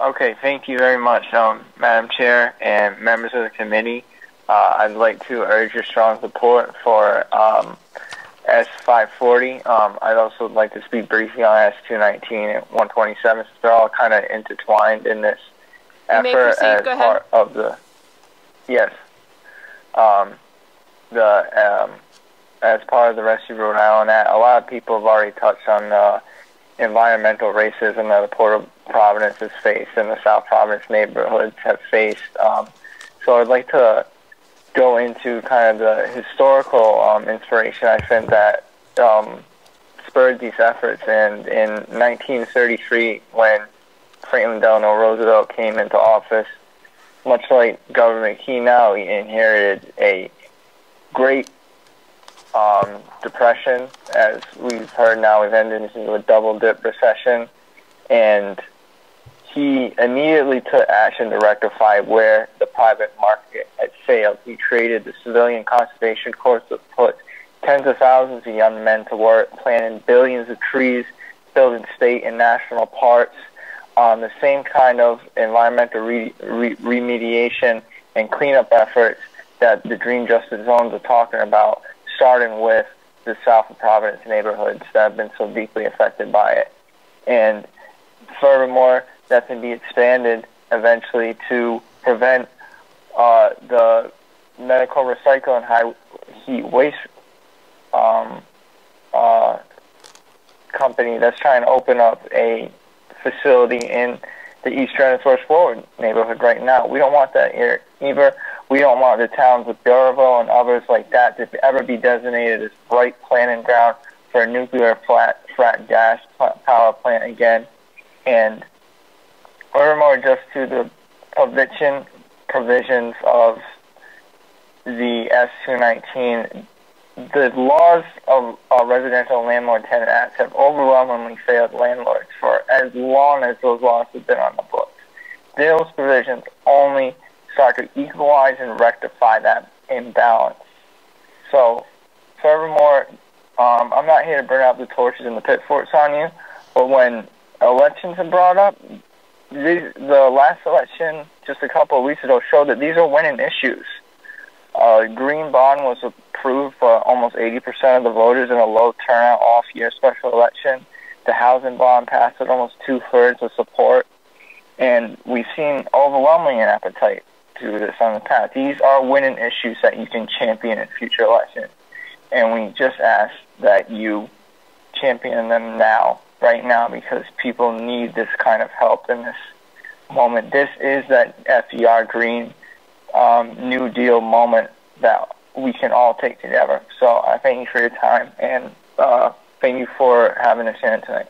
Okay, thank you very much, Madam Chair and members of the committee. I'd like to urge your strong support for S540. I'd also like to speak briefly on S219 and 127, since they're all kind of intertwined in this effort as part of the as part of the Rescue Rhode Island Act. A lot of people have already touched on environmental racism that the Port of Providence has faced and the South Providence neighborhoods have faced. So I'd like to go into kind of the historical inspiration I think that spurred these efforts. And in 1933, when Franklin Delano Roosevelt came into office, much like Governor McKee now, he inherited a great depression. As we've heard now, we've ended into a double-dip recession, and he immediately took action to rectify where the private market had failed. He created the Civilian Conservation Corps that put tens of thousands of young men to work, planting billions of trees, building state and national parks, the same kind of environmental remediation and cleanup efforts that the Green Justice Zones are talking about, starting with the South of Providence neighborhoods that have been so deeply affected by it. And furthermore, that can be expanded eventually to prevent the medical recycle and high heat waste company that's trying to open up a facility in the East Stratford Forward neighborhood right now. We don't want that here either. We don't want the towns of Burrillville and others like that to ever be designated as right planting ground for a nuclear frac gas power plant again. And furthermore, just to the eviction provisions of the S219, the laws of residential landlord-tenant acts have overwhelmingly failed landlords for as long as those laws have been on the books. Those provisions only start to equalize and rectify that imbalance. So, furthermore, I'm not here to burn out the torches and the pitchforks on you, but when elections are brought up, the last election just a couple of weeks ago showed that these are winning issues. Green bond was approved for almost 80% of the voters in a low turnout off-year special election. The housing bond passed with almost 2/3 of support, and we've seen overwhelming appetite to this on the path. These are winning issues that you can champion in future elections, and we just ask that you champion them now, right now, because people need this kind of help in this moment. This is that FDR Green New Deal moment that we can all take together. So I thank you for your time, and thank you for having us here tonight.